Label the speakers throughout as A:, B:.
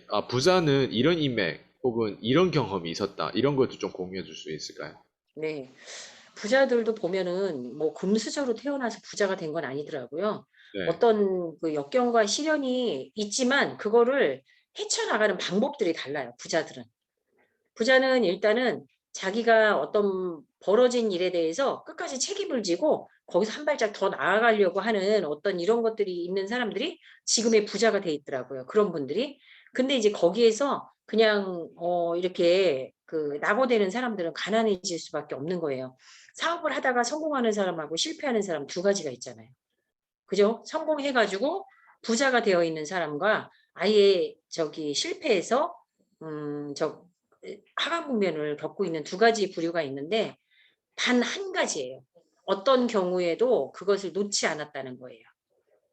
A: 아, 부자는 이런 인맥 혹은 이런 경험이 있었다. 이런 것도 좀 공유해 줄 수 있을까요?
B: 네. 부자들도 보면은 뭐 금수저로 태어나서 부자가 된 건 아니더라고요.
A: 네.
B: 어떤 그 역경과 시련이 있지만 그거를 헤쳐나가는 방법들이 달라요, 부자들은. 부자는 일단은 자기가 어떤 벌어진 일에 대해서 끝까지 책임을 지고 거기서 한 발짝 더 나아가려고 하는 어떤 이런 것들이 있는 사람들이 지금의 부자가 돼 있더라고요, 그런 분들이. 근데 이제 거기에서 그냥 이렇게 그 낙오되는 사람들은 가난해질 수밖에 없는 거예요. 사업을 하다가 성공하는 사람하고 실패하는 사람 두 가지가 있잖아요. 그죠? 성공해 가지고 부자가 되어 있는 사람과 아예 저기 실패해서 저 하강 국면을 겪고 있는 두 가지 부류가 있는데 단 한 가지예요. 어떤 경우에도 그것을 놓지 않았다는 거예요.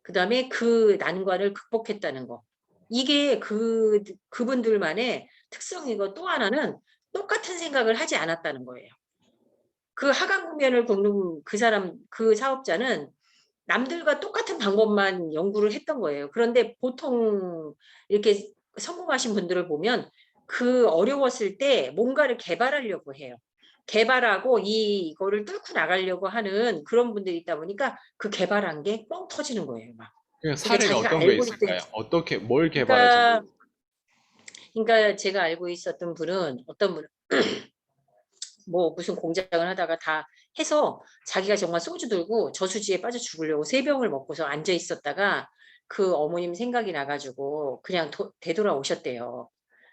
B: 그다음에 그 난관을 극복했다는 거. 이게 그분들만의 특성이고 또 하나는 똑같은 생각을 하지 않았다는 거예요. 그 하강 국면을 겪는 그 사람 그 사업자는 남들과 똑같은 방법만 연구를 했던 거예요. 그런데 보통 이렇게 성공하신 분들을 보면 그 어려웠을 때 뭔가를 개발하려고 해요. 개발하고 이거를 뚫고 나가려고 하는 그런 분들이 있다 보니까 그 개발한 게 뻥 터지는 거예요, 막.
A: 그냥
B: 그게
A: 사례가
B: 자기가
A: 어떤 게
B: 알고 있던
A: 있을까요? 어떻게, 뭘 개발해서 뭐,
B: 그러니까 제가 알고 있었던 분은 어떤 분은 뭐 무슨 공장을 하다가 다 해서 자기가 정말 소주 들고 저수지에 빠져 죽으려고 세 병을 먹고서 앉아 있었다가 그 어머님 생각이 나 가지고 그냥 되돌아오셨대요.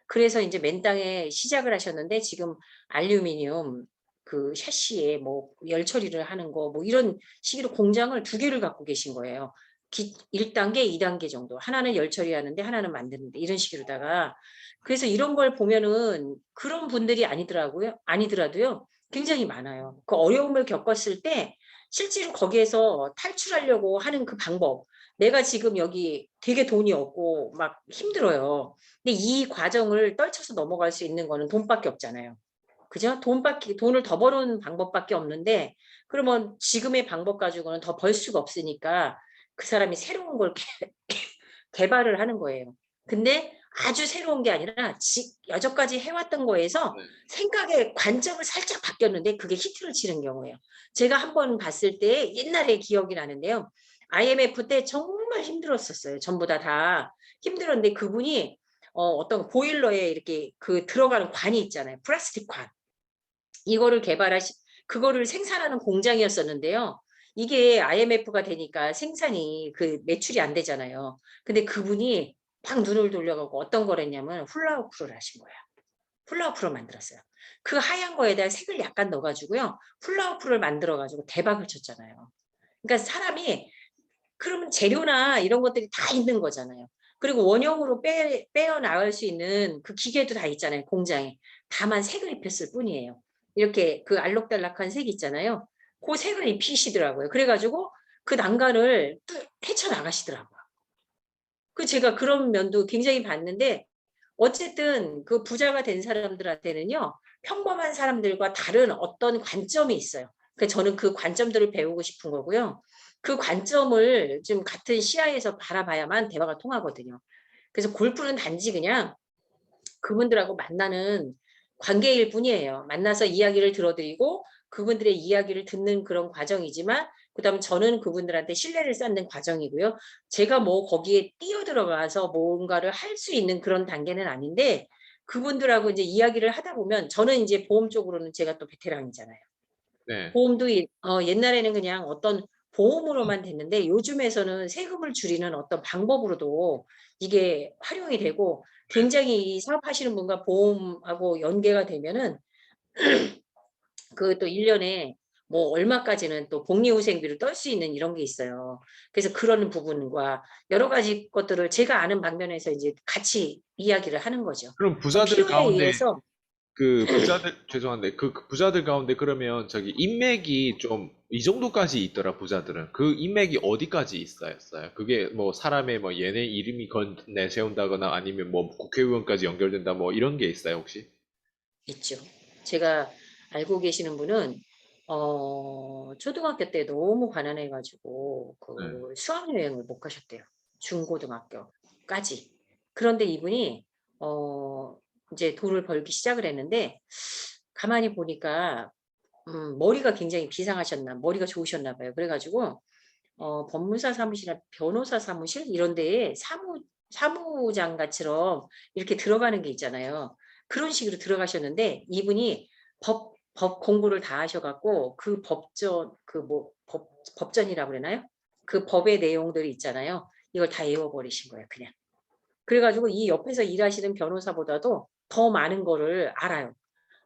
B: 그래서 인제 맨땅에 시작을 하셨는데 지금 알루미늄 그 샤시에 뭐 열 처리를 하는 거 뭐 이런 식으로 공장을 두 개를 갖고 계신 거예요. 1 단계, 2 단계 정도. 하나는 열 처리하는데 하나는 만드는데 이런 식으로다가 그래서 이런 걸 보면은 그런 분들이 아니더라도요. 굉장히 많아요. 그 어려움을 겪었을 때 실제로 거기에서 탈출하려고 하는 그 방법. 내가 지금 여기 되게 돈이 없고 막 힘들어요. 근데 이 과정을 떨쳐서 넘어갈 수 있는 거는 돈밖에 없잖아요. 그죠? 돈을 더 버는 방법밖에 없는데 그러면 지금의 방법 가지고는 더 벌 수가 없으니까 그 사람이 새로운 걸 개발을 하는 거예요. 근데 아주 새로운 게 아니라 여태까지 해왔던 거에서
A: 네.
B: 생각의 관점을 살짝 바뀌었는데 그게 히트를 치는 경우예요. 제가 한 번 봤을 때 옛날에 기억이 나는데요. IMF 때 정말 힘들었었어요. 전부 다 힘들었는데 그분이 어떤 보일러에 이렇게 그 들어가는 관이 있잖아요. 플라스틱 관. 이거를 개발하시 그거를 생산하는 공장이었었는데요. 이게 IMF가 되니까 생산이 그 매출이 안 되잖아요. 근데 그분이 막 눈을 돌려갖고 어떤 걸 했냐면 훌라후프를 하신 거예요. 훌라후프를 만들었어요. 그 하얀 거에다 색을 약간 넣어 가지고요. 훌라후프를 만들어 가지고 대박을 쳤잖아요. 그러니까 사람이 그러면 재료나 이런 것들이 다 있는 거잖아요. 그리고 원형으로 빼어 나갈 수 있는 그 기계도 다 있잖아요, 공장에. 다만 색을 입혔을 뿐이에요. 이렇게 그 알록달록한 색 있잖아요. 고 색을 입히시더라고요. 그래 가지고 그 난간을 헤쳐나가시더라고요. 제가 그런 면도 굉장히 봤는데 어쨌든 그 부자가 된 사람들한테는요. 평범한 사람들과 다른 어떤 관점이 있어요. 저는 그 관점들을 배우고 싶은 거고요. 그 관점을 좀 같은 시야에서 바라봐야만 대화가 통하거든요. 그래서 골프는 단지 그냥 그분들하고 만나는 관계일 뿐이에요. 만나서 이야기를 들어 드리고 그분들의 이야기를 듣는 그런 과정이지만 그다음에 저는 그분들한테 신뢰를 쌓는 과정이고요. 제가 뭐 거기에 뛰어들어가서 뭔가를 할 수 있는 그런 단계는 아닌데 그분들하고 인제 이야기를 하다 보면 저는 인제 보험 쪽으로는 제가 또 베테랑이잖아요.
A: 네.
B: 보험도 옛날에는 그냥 어떤 보험으로만 됐는데 요즘에서는 세금을 줄이는 어떤 방법으로도 이게 활용이 되고 굉장히 이 사업하시는 분과 보험하고 연계가 되면은 그 또 1 년에 뭐 얼마까지는 또 복리후생비를 떨 수 있는 이런 게 있어요. 그래서 그런 부분과 여러 가지 것들을 제가 아는 방면에서 이제 같이 이야기를 하는 거죠.
A: 그럼
B: 그러니까
A: 부자들
B: 필요에
A: 가운데
B: 의해서
A: 그 부자들 죄송한데 그 부자들 가운데 그러면 저기 인맥이 좀 이 정도까지 있더라 부자들은 그 인맥이 어디까지 있어였어요? 그게 뭐 사람의 뭐 얘네 이름이 건 내세운다거나 아니면 뭐 국회의원까지 연결된다 뭐 이런 게 있어요 혹시?
B: 있죠. 제가 알고 계시는 분은 초등학교 때 너무 가난해 가지고
A: 네.
B: 그 수학여행을 못 가셨대요, 중고등학교까지. 그런데 이분이 어 이제 돈을 벌기 시작을 했는데 가만히 보니까 머리가 굉장히 머리가 좋으셨나 봐요. 그래 가지고 법무사 사무실이나 변호사 사무실 이런 데에 사무장가처럼 이렇게 들어가는 게 있잖아요. 그런 식으로 들어가셨는데 이분이 법 공부를 다 하셔 갖고 그 법전 그 뭐 법전이라고 그러나요? 그 법의 내용들이 있잖아요. 이걸 다 외워 버리신 거예요 그냥. 그래 가지고 이 옆에서 일하시는 변호사보다도 더 많은 거를 알아요.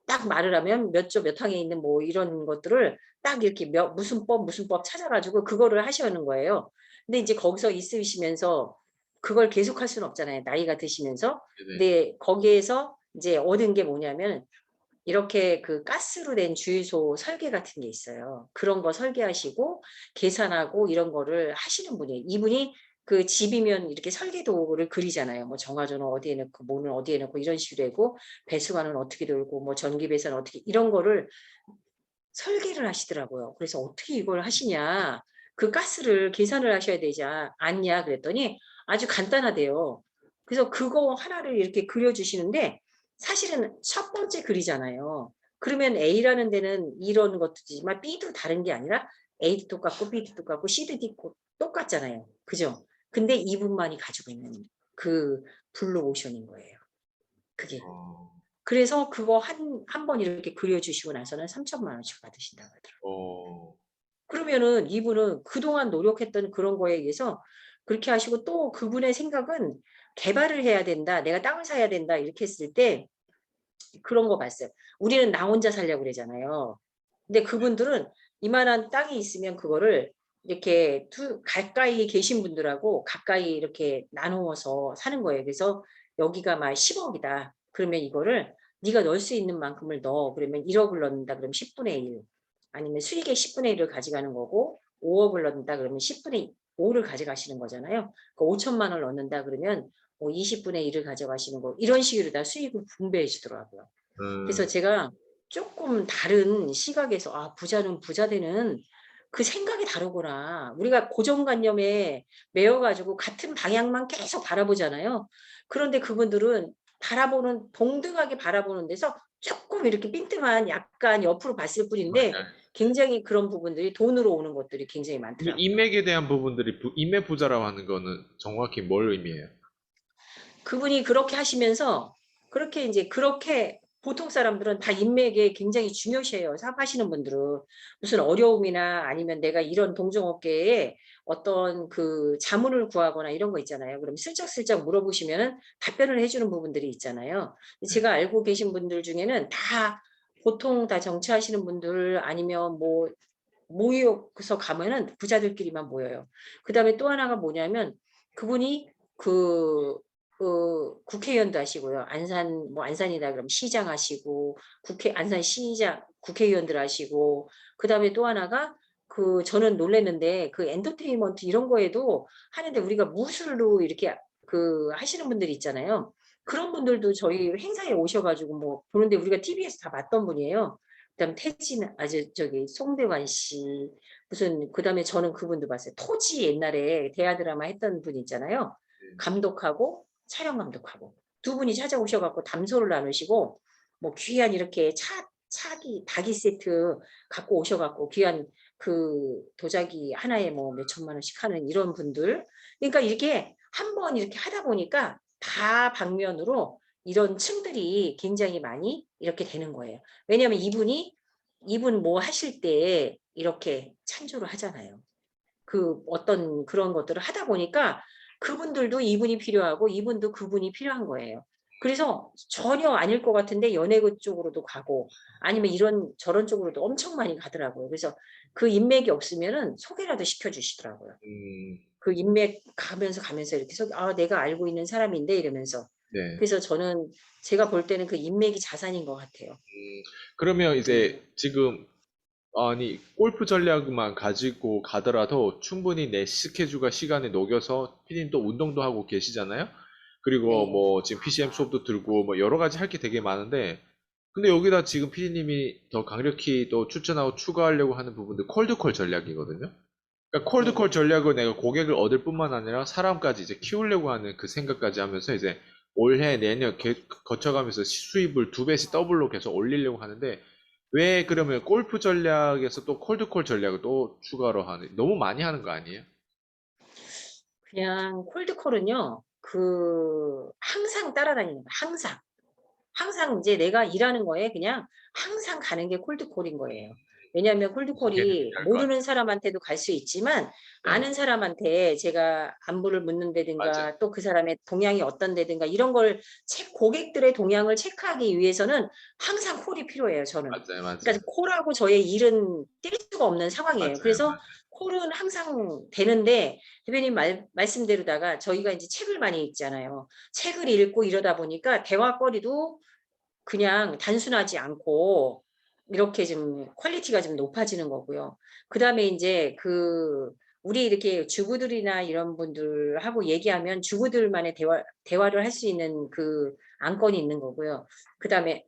B: 딱 말을 하면 몇 조 몇 항에 있는 뭐 이런 것들을 딱 이렇게 무슨 법 찾아 가지고 그거를 하시는 거예요. 근데 인제 거기서 있으시면서 그걸 계속할 수는 없잖아요, 나이가 드시면서.
A: 네네.
B: 근데 거기에서 인제 얻은 게 뭐냐면 이렇게 그 가스로 된 주유소 설계 같은 게 있어요. 그런 거 설계하시고 계산하고 이런 거를 하시는 분이에요. 이분이 그 집이면 이렇게 설계도를 그리잖아요. 뭐 정화조는 어디에 넣고 뭐는 어디에 넣고 이런 식으로 하고 배수관은 어떻게 돌고 뭐 전기 배선은 어떻게 이런 거를 설계를 하시더라고요. 그래서 "어떻게 이걸 하시냐. 그 가스를 계산을 하셔야 되지 않냐." 그랬더니 아주 간단하대요. 그래서 그거 하나를 이렇게 그려 주시는데 사실은 첫 번째 글이잖아요. 그러면 A라는 데는 이런 것이지만 B도 다른 게 아니라 A도 똑같고 B도 똑같고 C도 똑같잖아요. 그죠? 근데 이분만이 가지고 있는 그 블루 오션인 거예요 그게.
A: 어.
B: 그래서 그거 한 번 이렇게 그려 주시고 나서는 3천만 원씩 받으신다고 하더라고요.
A: 어.
B: 그러면은 이분은 그동안 노력했던 그런 거에 의해서 그렇게 하시고 또 그분의 생각은 '개발을 해야 된다. 내가 땅을 사야 된다.' 이렇게 했을 때 그런 거 봤어요. 우리는 나 혼자 살려고 그러잖아요. 근데 그분들은 이만한 땅이 있으면 그거를 이렇게 가까이 계신 분들하고 가까이 이렇게 나누어서 사는 거예요. 그래서 여기가 막 10억 이다. 그러면 이거를 네가 넣을 수 있는 만큼을 넣어. 그러면 1 억을 넣는다 그러면 10분의 1 아니면 수익의 10분의 1을 가져가는 거고 5 억을 넣는다 그러면 10분의 5를 가져가시는 거잖아요. 그 5천만 원을 넣는다 그러면 뭐 20분의 1을 가져가시는 거 이런 식으로 다 수익을 분배해 주더라고요. 그래서
A: 음.
B: 제가 쪼끔 다른 시각에서 '아 부자는 부자 되는 그 생각이 다르구나.' 우리가 고정관념에 매여 가지고 같은 방향만 계속 바라보잖아요. 그런데 그분들은 동등하게 바라보는 데서 쪼끔 이렇게 빈틈한 약간 옆으로 봤을 뿐인데
A: 맞아요.
B: 굉장히 그런 부분들이 돈으로 오는 것들이 굉장히
A: 근데
B: 많더라고요.
A: 인맥에 대한 부분들이 인맥 부자라고 하는 거는 정확히 뭘 의미해요?
B: 그분이 그렇게 하시면서 그렇게 인제 그렇게 보통 사람들은 다 인맥에 굉장히 중요시해요, 사업하시는 분들은. 무슨 어려움이나 아니면 내가 이런 동종업계에 어떤 그 자문을 구하거나 이런 거 있잖아요. 그럼 슬쩍슬쩍 물어보시면은 답변을 해 주는 부분들이 있잖아요.
A: 네.
B: 제가 알고 계신 분들 중에는 보통 다 정치하시는 분들 아니면 뭐 모여서 가면은 부자들끼리만 모여요. 그다음에 또 하나가 뭐냐면 그분이 그 국회의원도 하시고요. 안산이다 그러면 시장 하시고 안산시장 국회의원들 하시고 그다음에 또 하나가 저는 놀랐는데 그 엔터테인먼트 이런 거에도 하는데 우리가 무술로 이렇게 하시는 분들이 있잖아요. 그런 분들도 저희 행사에 오셔 가지고 뭐 보는데 우리가 TV에서 다 봤던 분이에요. 그다음에 저기 송대관 씨 그다음에 저는 그분도 봤어요. 토지 옛날에 대하 드라마 했던 분 있잖아요.
A: 네.
B: 감독하고 촬영 감독하고 두 분이 찾아오셔 갖고 담소를 나누시고 뭐 귀한 이렇게 닭이 세트 갖고 오셔 갖고 귀한 도자기 하나에 뭐 몇 천만 원씩 하는 이런 분들. 그러니까 이렇게 한번 이렇게 하다 보니까 다 방면으로 이런 층들이 굉장히 많이 이렇게 되는 거예요. 왜냐하면 이분 뭐 하실 때 이렇게 찬조를 하잖아요. 어떤 그런 것들을 하다 보니까 그분들도 이분이 필요하고 이분도 그분이 필요한 거예요. 그래서 전혀 아닐 것 같은데 연예계 쪽으로도 가고 아니면 이런 저런 쪽으로도 엄청 많이 가더라고요. 그래서 그 인맥이 없으면은 소개라도 시켜 주시더라고요.
A: 음.
B: 그 인맥 가면서 이렇게 "아 내가 알고 있는 사람인데." 이러면서.
A: 네.
B: 그래서 저는 제가 볼 때는 그 인맥이 자산인 것 같아요.
A: 그러면
B: 네.
A: 이제 지금 아니 골프 전략만 가지고 가더라도 충분히 내 스케줄과 시간에 녹여서 피디님 또 운동도 하고 계시잖아요. 그리고
B: 네.
A: 뭐 지금 PCM 수업도 들고 뭐 여러 가지 할 게 되게 많은데 근데 여기다 지금 피디님이 더 강력히 또 추천하고 추가하려고 하는 부분들 콜드콜 전략이거든요. 그러니까 콜드콜
B: 네네.
A: 전략은 내가 고객을 얻을 뿐만 아니라 사람까지 이제 키우려고 하는 그 생각까지 하면서 이제 올해 내년 거쳐가면서 수입을 2배씩 더블로 계속 올리려고 하는데 왜 그러면 골프 전략에서 또 콜드콜 전략을 또 추가로 하는 너무 많이 하는 거 아니에요?
B: 그냥 콜드콜은요. 항상 따라다니는 거야 항상. 항상 인제 내가 일하는 거에 그냥 항상 가는 게 콜드콜인 거예요. 왜냐하면
A: 무슨 얘기인지
B: 콜드콜이
A: 알 것
B: 모르는
A: 같아요.
B: 사람한테도 갈 수 있지만
A: 네,
B: 아는 사람한테 제가 안부를
A: 맞아요.
B: 묻는다든가 또 그 사람의 동향이 어떤다든가 이런 걸 고객들의 동향을 체크하기 위해서는 항상 콜이 필요해요 저는.
A: 맞아요, 맞아요.
B: 그러니까 콜하고 저의 일은 뗄 수가 없는 상황이에요.
A: 맞아요,
B: 그래서
A: 맞아요.
B: 콜은 항상 되는데 대표님 말씀대로다가 저희가 인제 책을 많이 읽잖아요. 책을 읽고 이러다 보니까 대화거리도 그냥 단순하지 않고 이렇게 좀 퀄리티가 좀 높아지는 거고요. 그다음에 인제 우리 이렇게 주부들이나 이런 분들하고 얘기하면 주부들만의 대화를 할 수 있는 안건이 있는 거고요. 그다음에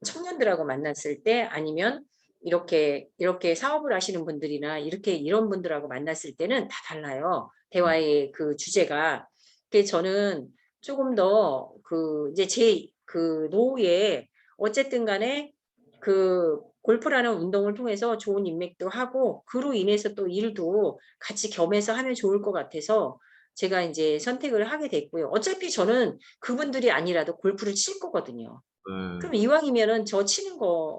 B: 청년들하고 만났을 때 아니면 이렇게 사업을 하시는 분들이나 이런 분들하고 만났을 때는 다 달라요,
A: 음,
B: 대화의 주제가. 그래서 저는 쪼금 더 이제 제 노후에 어쨌든 간에 골프라는 운동을 통해서 좋은 인맥도 하고 그로 인해서 또 일도 같이 겸해서 하면 좋을 것 같아서 제가 인제 선택을 하게 됐고요. 어차피 저는 그분들이 아니라도 골프를 칠 거거든요.
A: 네,
B: 그럼 이왕이면은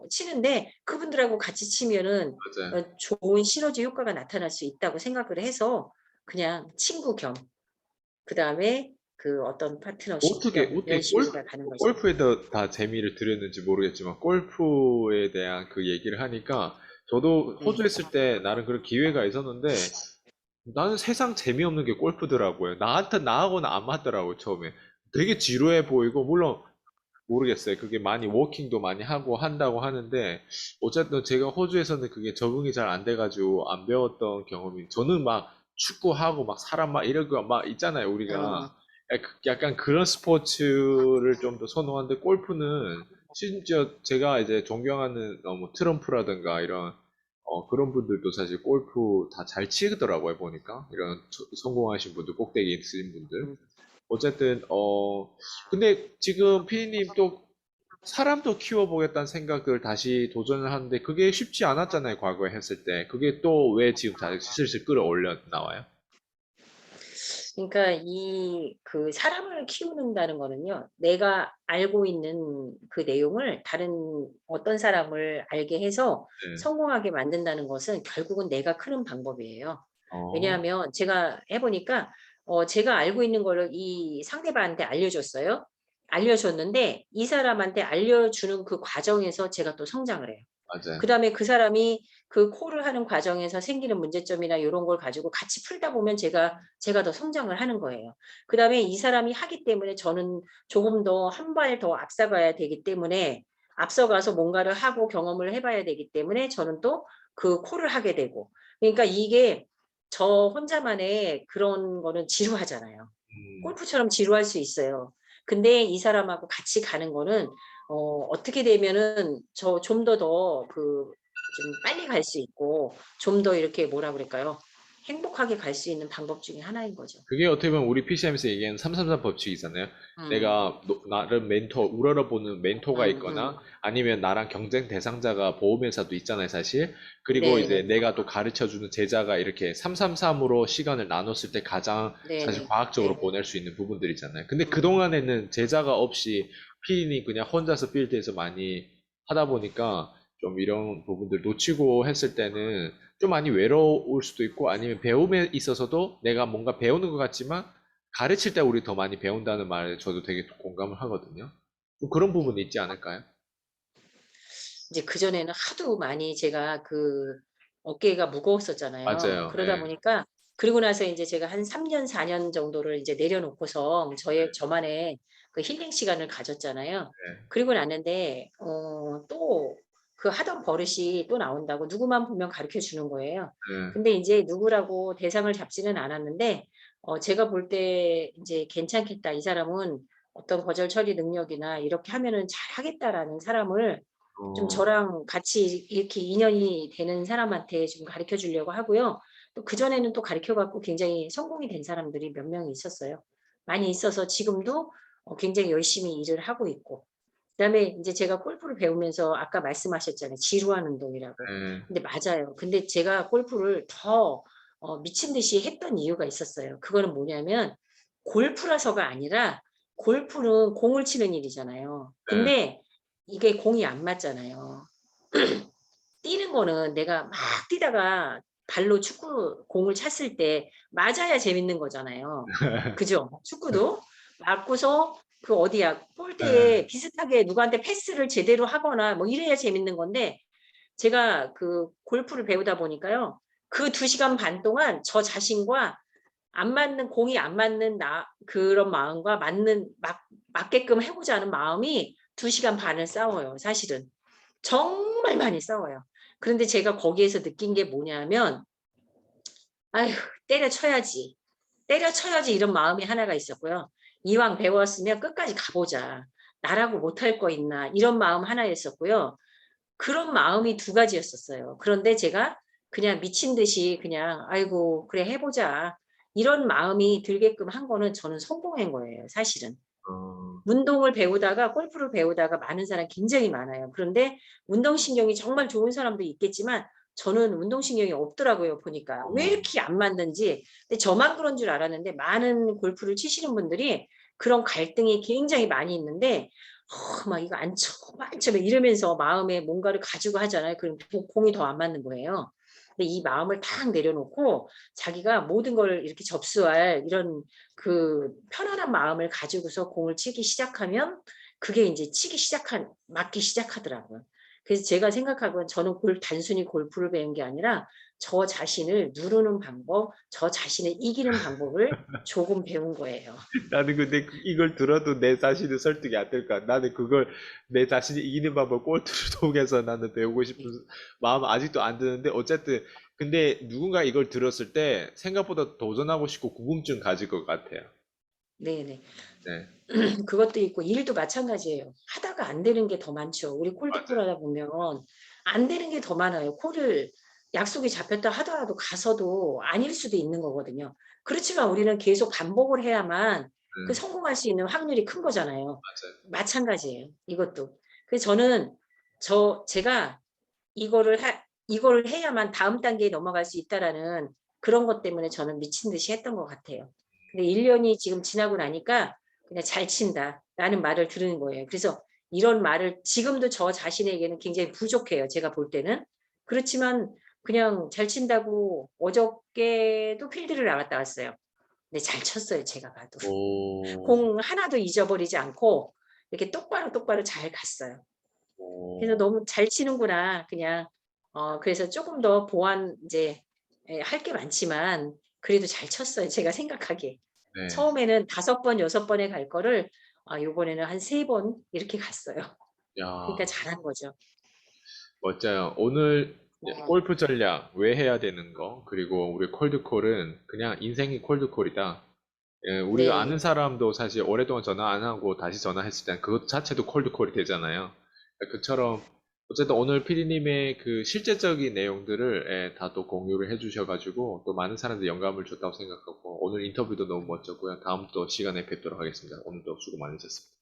B: 치는데 그분들하고 같이 치면은
A: 맞아요.
B: 좋은 시너지 효과가 나타날 수 있다고 생각을 해서 그냥 친구 겸 그다음에 어떤 파트너십
A: 어떻게,
B: 겸 이런
A: 어떻게
B: 식으로 다 가는 거죠.
A: 골프에 다 재미를 들였는지 모르겠지만, 골프에 대한 그 얘기를 하니까, 저도
B: 네.
A: 호주 있을 때 나름 그런 기회가 있었는데, 나는 세상 재미없는 게 골프더라고요. 나하고는 안 맞더라고요, 처음에. 되게 지루해 보이고, 물론, 모르겠어요. 그게 많이, 워킹도 많이 하고 한다고 하는데, 어쨌든 제가 호주에서는 그게 적응이 잘 안 돼가지고 안 배웠던 경험이, 저는 막 축구하고 막 사람 막 이러고 막 있잖아요, 우리가.
B: 어.
A: 약간 그런 스포츠를 좀 더 선호하는데, 골프는 심지어 제가 이제 존경하는 뭐 트럼프라든가 이런 그런 분들도 사실 골프 다 잘 치더라고요, 보니까. 이런 성공하신 분들, 꼭대기에 있으신 분들.
B: 음.
A: 어쨌든, 근데 지금 피디님 또 사람도 키워보겠다는 생각을 다시 도전을 하는데 그게 쉽지 않았잖아요, 과거에 했을 때. 그게 또 왜 지금 다시 슬슬 끌어올려 나와요?
B: 그러니까 사람을 키우는다는 거는요. 내가 알고 있는 그 내용을 다른 어떤 사람을 알게 해서
A: 네.
B: 성공하게 만든다는 것은 결국은 내가 크는 방법이에요.
A: 어,
B: 왜냐하면 제가 해 보니까 제가 알고 있는 거를 이 상대방한테 알려줬어요. 알려줬는데 이 사람한테 알려주는 그 과정에서 제가 또 성장을 해요.
A: 맞아요.
B: 그다음에 그 사람이 콜을 하는 과정에서 생기는 문제점이나 요런 걸 가지고 같이 풀다 보면 제가 더 성장을 하는 거예요. 그다음에 이 사람이 하기 때문에 저는 조금 더 한 발 더 앞서가야 되기 때문에 앞서가서 뭔가를 하고 경험을 해 봐야 되기 때문에 저는 또 콜을 하게 되고 그러니까 이게 저 혼자만의 그런 거는 지루하잖아요.
A: 음,
B: 골프처럼 지루할 수 있어요. 근데 이 사람하고 같이 가는 거는 어떻게 되면은 좀 더 좀 빨리 갈 수 있고 좀 더 이렇게 뭐라 그럴까요? 행복하게 갈 수 있는 방법 중에 하나인 거죠.
A: 그게 어떻게 보면 우리 PCM에서 얘기하는 333 법칙이잖아요.
B: 음.
A: 내가 나름 우러러보는 멘토가 있거나 아니면 나랑 경쟁 대상자가 보험회사도 있잖아요, 사실. 그리고 이제
B: 네네.
A: 내가 또 가르쳐주는 제자가 이렇게 333으로 시간을 나눴을 때 가장 사실
B: 네네.
A: 과학적으로
B: 네.
A: 보낼 수 있는 부분들이잖아요. 근데
B: 음.
A: 그동안에는 제자가 없이 피디님 그냥 혼자서 필드에서 많이 하다 보니까 좀 이런 부분들 놓치고 했을 때는 좀 많이 외로울 수도 있고 아니면 배움에 있어서도 내가 뭔가 배우는 것 같지만 가르칠 때 우리 더 많이 배운다는 말에 저도 되게 공감을 하거든요. 좀 그런 부분이 있지 않을까요?
B: 이제 그전에는 하도 많이 제가 어깨가 무거웠었잖아요.
A: 맞아요.
B: 그러다
A: 예.
B: 보니까 그리고 나서 인제 제가 한 3 년 4년 정도를 이제 내려놓고서 저만의 힐링 시간을 가졌잖아요.
A: 예.
B: 그리고 났는데 또 하던 버릇이 또 나온다고 누구만 보면 가르쳐 주는 거예요.
A: 예.
B: 근데 인제 누구라고 대상을 잡지는 않았는데 제가 볼 때 인제 '괜찮겠다. 이 사람은 어떤 거절 처리 능력이나 이렇게 하면은 잘하겠다.'라는 사람을 좀
A: 어,
B: 저랑 같이 이렇게 인연이 되는 사람한테 좀 가르쳐 주려고 하고요. 또 그전에는 또 가르쳐 갖고 굉장히 성공이 된 사람들이 몇 명이 있었어요. 많이 있어서 지금도 굉장히 열심히 일을 하고 있고 그다음에 이제 제가 골프를 배우면서 아까 말씀하셨잖아요. 지루한 운동이라고.
A: 네.
B: 근데 맞아요. 근데 제가 골프를 더 미친 듯이 했던 이유가 있었어요. 그거는 뭐냐면 골프라서가 아니라 골프는 공을 치는 일이잖아요.
A: 네.
B: 근데 이게 공이 안 맞잖아요. 뛰는 거는 내가 막 뛰다가 발로 축구 공을 찼을 때 맞아야 재밌는 거잖아요. 그죠? 축구도 맞고서 그 어디야
A: 네.
B: 골대에 비슷하게 누구한테 패스를 제대로 하거나 뭐 이래야 재밌는 건데 제가 그 골프를 배우다 보니까요. 그 2 시간 반 동안 저 자신과 안 맞는 공이 안 맞는 나 그런 마음과 맞게끔 해 보자는 마음이 2 시간 반을 싸워요 사실은. 정말 많이 싸워요. 그런데 제가 거기에서 느낀 게 뭐냐면 '아휴 때려쳐야지. 때려쳐야지.' 이런 마음이 하나가 있었고요. '이왕 배웠으면 끝까지 가 보자. 나라고 못할 거 있나.' 이런 마음 하나였었고요. 그런 마음이 2 가지였었어요. 그런데 제가 그냥 미친 듯이 그냥 '아이고 그래 해 보자.' 이런 마음이 들게끔 한 거는 저는 성공한 거예요 사실은.
A: 어.
B: 운동을 배우다가 골프를 배우다가 많은 사람 굉장히 많아요. 그런데 운동신경이 정말 좋은 사람도 있겠지만 저는 운동신경이 없더라고요 보니까. 왜
A: 어.
B: 이렇게 안 맞는지. 근데 저만 그런 줄 알았는데 많은 골프를 치시는 분들이 그런 갈등이 굉장히 많이 있는데 막 이거 안 쳐, 안 쳐 막 이러면서 마음에 뭔가를 가지고 하잖아요. 그럼 공이 더 안 맞는 거예요. 근데 이 마음을 탁 내려놓고 자기가 모든 걸 이렇게 접수할 이런 그 편안한 마음을 가지고서 공을 치기 시작하면 그게 인제 맞기 시작하더라고요. 그래서 제가 생각하기로는 저는 단순히 골프를 배운 게 아니라 저 자신을 누르는 방법, 저 자신을 이기는 방법을 조금 배운 거예요.
A: 나는 근데 이걸 들어도 내 자신을 설득이 안 될까? 나는 그걸 내 자신이 이기는 방법 꼴뚜를 통해서 나는 배우고 싶은
B: 네.
A: 마음 아직도 안 드는데 어쨌든 근데 누군가 이걸 들었을 때 생각보다 도전하고 싶고 궁금증 가질 것 같아요.
B: 네네.
A: 네,
B: 그것도 있고 일도 마찬가지예요. 하다가 안 되는 게 더 많죠. 우리 콜드콜
A: 맞아요.
B: 하다 보면 안 되는 게 더 많아요. 콜을 약속이 잡혔다 하더라도 가서도 아닐 수도 있는 거거든요. 그렇지만 우리는 계속 반복을 해야만 그
A: 네,
B: 성공할 수 있는 확률이 큰 거잖아요.
A: 맞아요.
B: 마찬가지예요, 이것도. 그래서 저는 제가 이거를 해야만 다음 단계에 넘어갈 수 있다라는 그런 것 때문에 저는 미친 듯이 했던 것 같아요. 근데 1 년이 지금 지나고 나니까 그냥 '잘 친다.'라는 말을 들은 거예요. 그래서 이런 말을 지금도 저 자신에게는 굉장히 부족해요, 제가 볼 때는. 그렇지만 그냥 잘 친다고 어저께도 필드를 나갔다 왔어요. 근데 잘 쳤어요, 제가 봐도.
A: 오,
B: 공 하나도 잊어버리지 않고 이렇게 똑바로 잘 갔어요. 그래서
A: 오,
B: '너무 잘 치는구나.' 그냥 그래서 쪼금 더 보완 인제 할 게 많지만 그래도 잘 쳤어요, 제가 생각하기에.
A: 네.
B: 처음에는 5 번, 6 번에 갈 거를 요번에는 한 3번 이렇게 갔어요. 그러니까
A: 야,
B: 잘한 거죠.
A: 멋져요. 오늘
B: 네.
A: 골프 전략 왜 해야 되는 거, 그리고 우리 콜드콜은 그냥 인생이 콜드콜이다. 예, 우리가 아는
B: 네.
A: 사람도 사실 오랫동안 전화 안 하고 다시 전화했을 땐 그것 자체도 콜드콜이 되잖아요. 그처럼 어쨌든 오늘 피디님의 그 실제적인 내용들을 다 또 공유를 해주셔가지고 또 많은 사람들이 영감을 줬다고 생각하고 오늘 인터뷰도 너무 멋졌고요. 다음 또 시간에 뵙도록 하겠습니다. 오늘도 수고 많으셨습니다.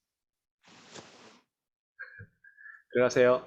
A: 들어가세요.